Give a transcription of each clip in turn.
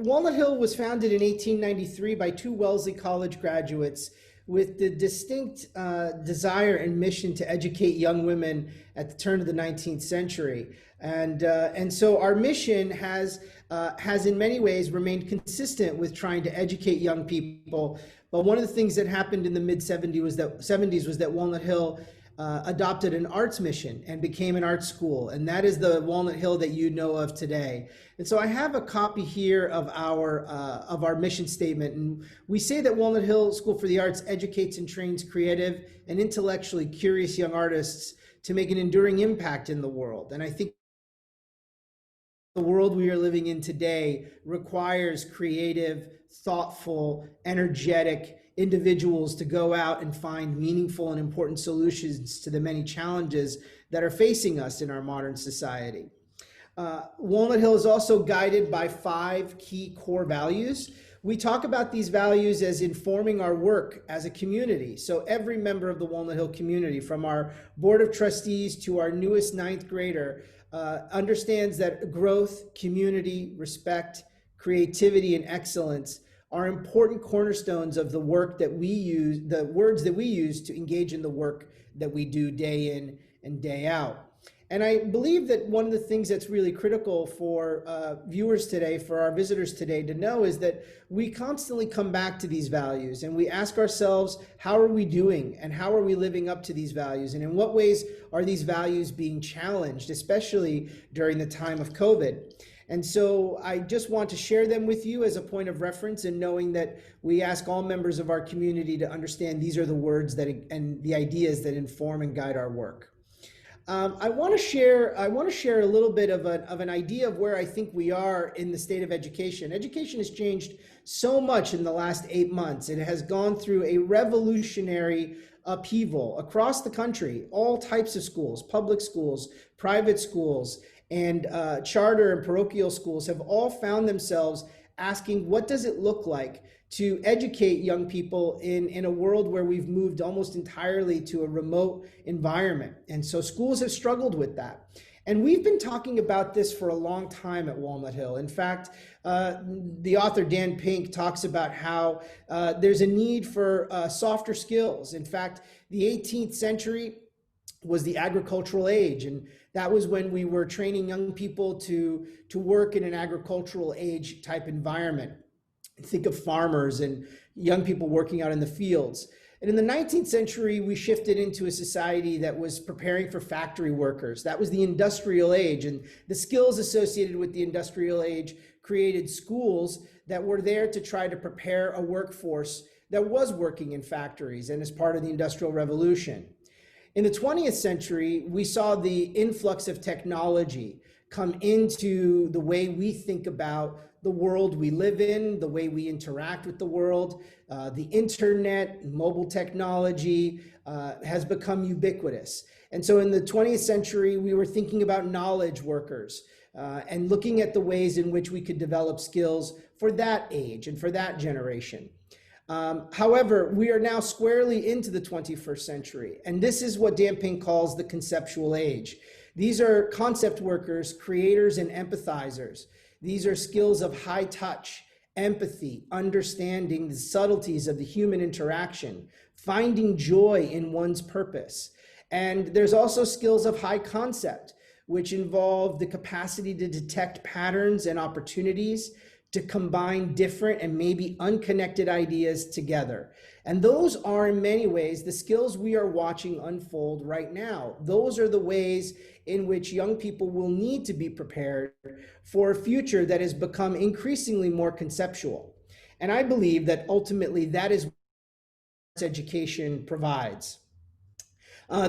Walnut Hill was founded in 1893 by two Wellesley College graduates with the distinct desire and mission to educate young women at the turn of the 19th century. And so our mission has in many ways remained consistent with trying to educate young people. But one of the things that happened in the mid-70s was that Walnut Hill adopted an arts mission and became an art school, and that is the Walnut Hill that you know of today. And so I have a copy here of our mission statement, and we say that Walnut Hill School for the Arts educates and trains creative and intellectually curious young artists to make an enduring impact in the world. And I think the world we are living in today requires creative, thoughtful, energetic individuals to go out and find meaningful and important solutions to the many challenges that are facing us in our modern society. Walnut Hill is also guided by 5 key core values. We talk about these values as informing our work as a community. So every member of the Walnut Hill community, from our board of trustees to our newest 9th grader, understands that growth, community, respect, creativity, and excellence are important cornerstones of the work that we use, the words that we use to engage in the work that we do day in and day out. And I believe that one of the things that's really critical for viewers today, for our visitors today to know, is that we constantly come back to these values and we ask ourselves, how are we doing and how are we living up to these values? And in what ways are these values being challenged, especially during the time of COVID? And so I just want to share them with you as a point of reference, and knowing that we ask all members of our community to understand these are the words that and the ideas that inform and guide our work. I want to share a little bit of an idea of where I think we are in the state of education. Education has changed so much in the last 8 months. It has gone through a revolutionary upheaval across the country. All types of schools, public schools, private schools, and charter and parochial schools have all found themselves asking, what does it look like to educate young people in a world where we've moved almost entirely to a remote environment? And so schools have struggled with that. And we've been talking about this for a long time at Walnut Hill. In fact, the author Dan Pink talks about how there's a need for softer skills. In fact, the 18th century was the agricultural age, and that was when we were training young people to work in an agricultural age type environment. Think of farmers and young people working out in the fields. And in the 19th century, we shifted into a society that was preparing for factory workers. That was the industrial age, and the skills associated with the industrial age created schools that were there to try to prepare a workforce that was working in factories and as part of the Industrial Revolution. In the 20th century, we saw the influx of technology come into the way we think about the world we live in, the way we interact with the world. The internet, mobile technology has become ubiquitous. And so in the 20th century, we were thinking about knowledge workers and looking at the ways in which we could develop skills for that age and for that generation. However, we are now squarely into the 21st century, and this is what Dan Pink calls the conceptual age. These are concept workers, creators, and empathizers. These are skills of high touch, empathy, understanding the subtleties of the human interaction, finding joy in one's purpose. And there's also skills of high concept, which involve the capacity to detect patterns and opportunities, to combine different and maybe unconnected ideas together. And those are in many ways the skills we are watching unfold right now. Those are the ways in which young people will need to be prepared for a future that has become increasingly more conceptual. And I believe that ultimately that is what education provides.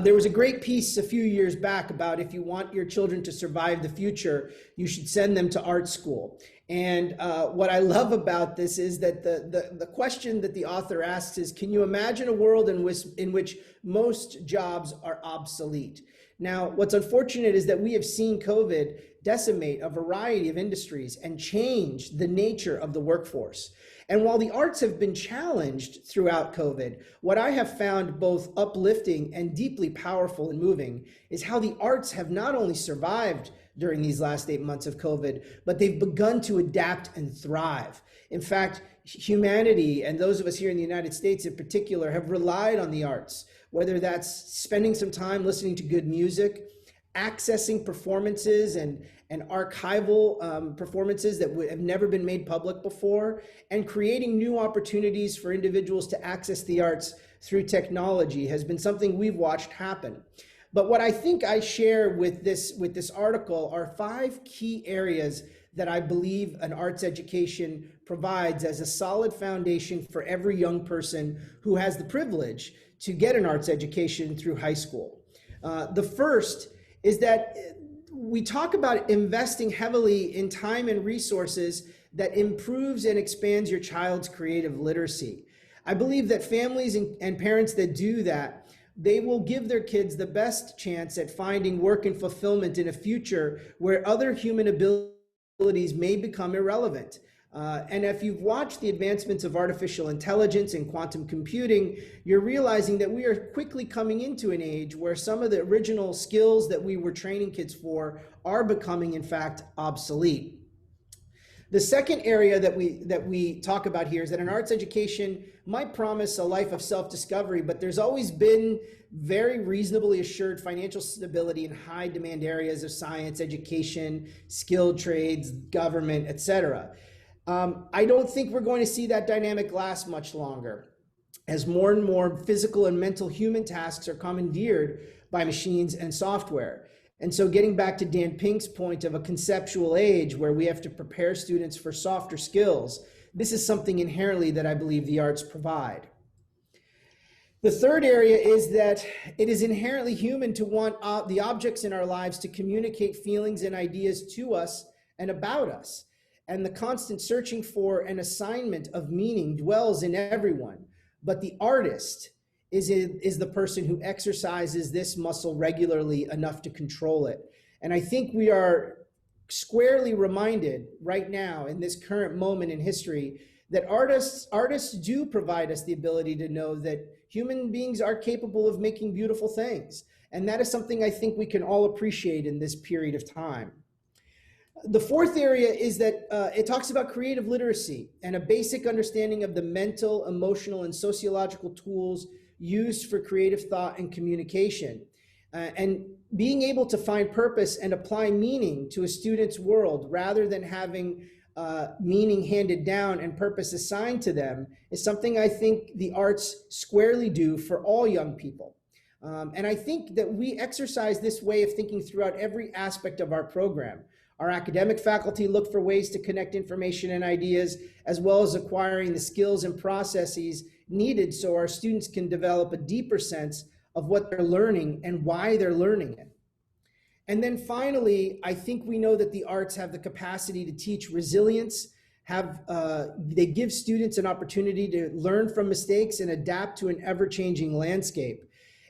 There was a great piece a few years back about if you want your children to survive the future, you should send them to art school. And what I love about this is that the question that the author asks is, can you imagine a world in which most jobs are obsolete? Now, what's unfortunate is that we have seen COVID decimate a variety of industries and change the nature of the workforce. And while the arts have been challenged throughout COVID, what I have found both uplifting and deeply powerful and moving is how the arts have not only survived during these last 8 months of COVID, but they've begun to adapt and thrive. In fact, humanity, and those of us here in the United States in particular, have relied on the arts, whether that's spending some time listening to good music, accessing performances and archival performances that have never been made public before, and creating new opportunities for individuals to access the arts through technology has been something we've watched happen. But what I think I share with this article are 5 key areas that I believe an arts education provides as a solid foundation for every young person who has the privilege to get an arts education through high school. The first is that we talk about investing heavily in time and resources that improves and expands your child's creative literacy. I believe that families and parents that do that, they will give their kids the best chance at finding work and fulfillment in a future where other human abilities may become irrelevant. And if you've watched the advancements of artificial intelligence and quantum computing, you're realizing that we are quickly coming into an age where some of the original skills that we were training kids for are becoming, in fact, obsolete. The second area that we talk about here is that an arts education might promise a life of self-discovery, but there's always been very reasonably assured financial stability in high demand areas of science, education, skilled trades, government, etc. I don't think we're going to see that dynamic last much longer, as more and more physical and mental human tasks are commandeered by machines and software. And so getting back to Dan Pink's point of a conceptual age where we have to prepare students for softer skills, this is something inherently that I believe the arts provide. The third area is that it is inherently human to want the objects in our lives to communicate feelings and ideas to us and about us. And the constant searching for an assignment of meaning dwells in everyone. But the artist is the person who exercises this muscle regularly enough to control it. And I think we are squarely reminded right now in this current moment in history that artists do provide us the ability to know that human beings are capable of making beautiful things. And that is something I think we can all appreciate in this period of time. The fourth area is that it talks about creative literacy and a basic understanding of the mental, emotional, and sociological tools used for creative thought and communication. And being able to find purpose and apply meaning to a student's world rather than having meaning handed down and purpose assigned to them is something I think the arts squarely do for all young people. And I think that we exercise this way of thinking throughout every aspect of our program. Our academic faculty look for ways to connect information and ideas, as well as acquiring the skills and processes needed so our students can develop a deeper sense of what they're learning and why they're learning it. And then finally, I think we know that the arts have the capacity to teach resilience, they give students an opportunity to learn from mistakes and adapt to an ever-changing landscape.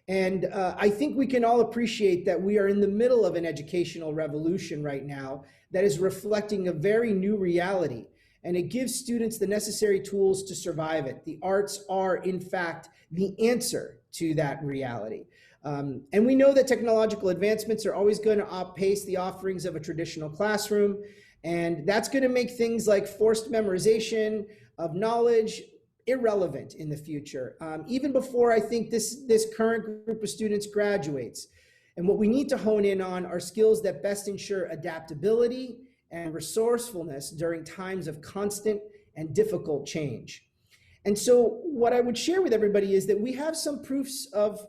And I think we can all appreciate that we are in the middle of an educational revolution right now that is reflecting a very new reality, and it gives students the necessary tools to survive it. The arts are, in fact, the answer to that reality. And we know that technological advancements are always going to outpace the offerings of a traditional classroom, and that's going to make things like forced memorization of knowledge irrelevant in the future, even before I think this current group of students graduates. And what we need to hone in on are skills that best ensure adaptability and resourcefulness during times of constant and difficult change. And so what I would share with everybody is that we have some proofs of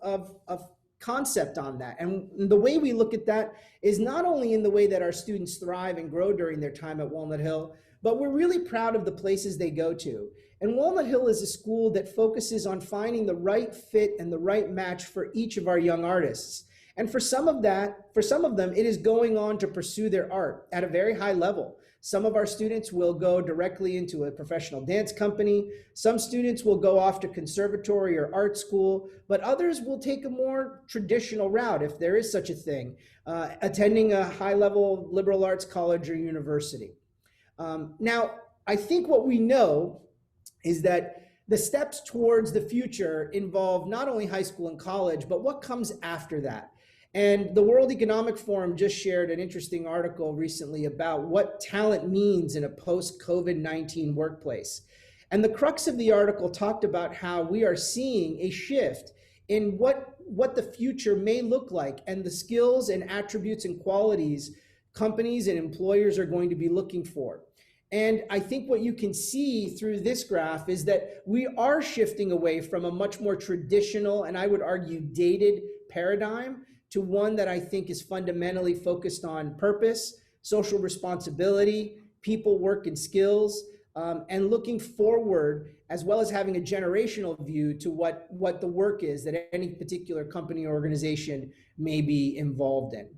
concept on that. And the way we look at that is not only in the way that our students thrive and grow during their time at Walnut Hill, but we're really proud of the places they go to. And Walnut Hill is a school that focuses on finding the right fit and the right match for each of our young artists. And for some of them, it is going on to pursue their art at a very high level. Some of our students will go directly into a professional dance company. Some students will go off to conservatory or art school, but others will take a more traditional route, if there is such a thing, attending a high-level liberal arts college or university. Now, I think what we know is that the steps towards the future involve not only high school and college, but what comes after that. And the World Economic Forum just shared an interesting article recently about what talent means in a post-COVID-19 workplace. And the crux of the article talked about how we are seeing a shift in what the future may look like and the skills and attributes and qualities companies and employers are going to be looking for. And I think what you can see through this graph is that we are shifting away from a much more traditional, and I would argue dated paradigm, to one that I think is fundamentally focused on purpose, social responsibility, people, work, and skills, and looking forward, as well as having a generational view to what the work is that any particular company or organization may be involved in.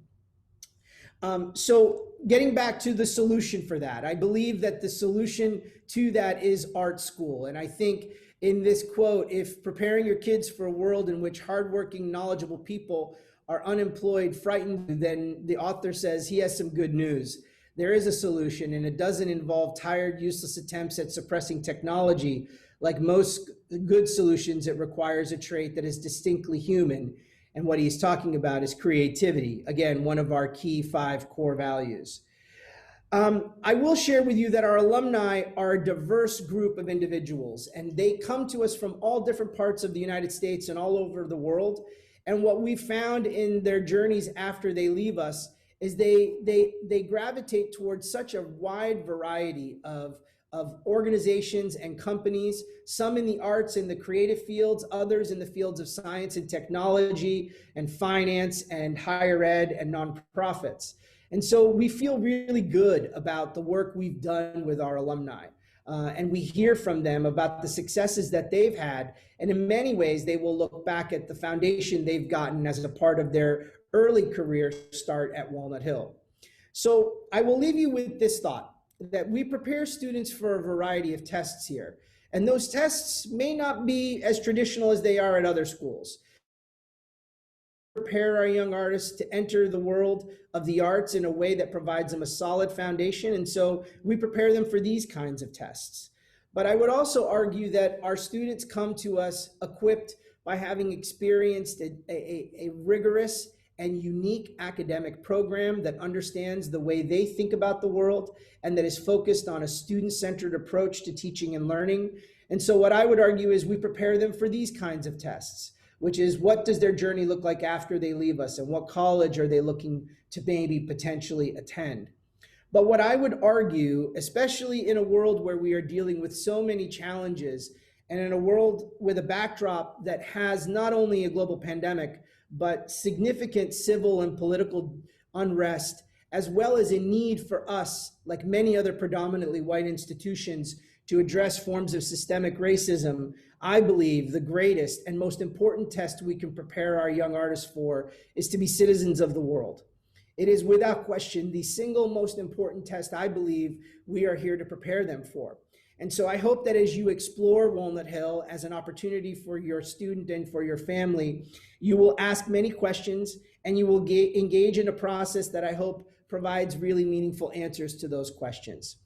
So getting back to the solution for that, I believe that the solution to that is art school. And I think in this quote, if preparing your kids for a world in which hardworking, knowledgeable people are unemployed, frightened, then the author says he has some good news. There is a solution, and it doesn't involve tired, useless attempts at suppressing technology. Like most good solutions, it requires a trait that is distinctly human. And what he's talking about is creativity. Again, one of our key 5 core values. I will share with you that our alumni are a diverse group of individuals, and they come to us from all different parts of the United States and all over the world. And what we found in their journeys after they leave us is they gravitate towards such a wide variety of organizations and companies, some in the arts and the creative fields, others in the fields of science and technology and finance and higher ed and nonprofits. And so we feel really good about the work we've done with our alumni. And we hear from them about the successes that they've had. And in many ways, they will look back at the foundation they've gotten as a part of their early career start at Walnut Hill. So I will leave you with this thought, that we prepare students for a variety of tests here. And those tests may not be as traditional as they are at other schools. Prepare our young artists to enter the world of the arts in a way that provides them a solid foundation. And so we prepare them for these kinds of tests. But I would also argue that our students come to us equipped by having experienced a rigorous and unique academic program that understands the way they think about the world and that is focused on a student-centered approach to teaching and learning. And so what I would argue is we prepare them for these kinds of tests, which is what does their journey look like after they leave us, and what college are they looking to maybe potentially attend. But what I would argue, especially in a world where we are dealing with so many challenges, and in a world with a backdrop that has not only a global pandemic, but significant civil and political unrest, as well as a need for us, like many other predominantly white institutions, to address forms of systemic racism, I believe the greatest and most important test we can prepare our young artists for is to be citizens of the world. It is without question the single most important test I believe we are here to prepare them for. And so I hope that as you explore Walnut Hill as an opportunity for your student and for your family, you will ask many questions and you will engage in a process that I hope provides really meaningful answers to those questions.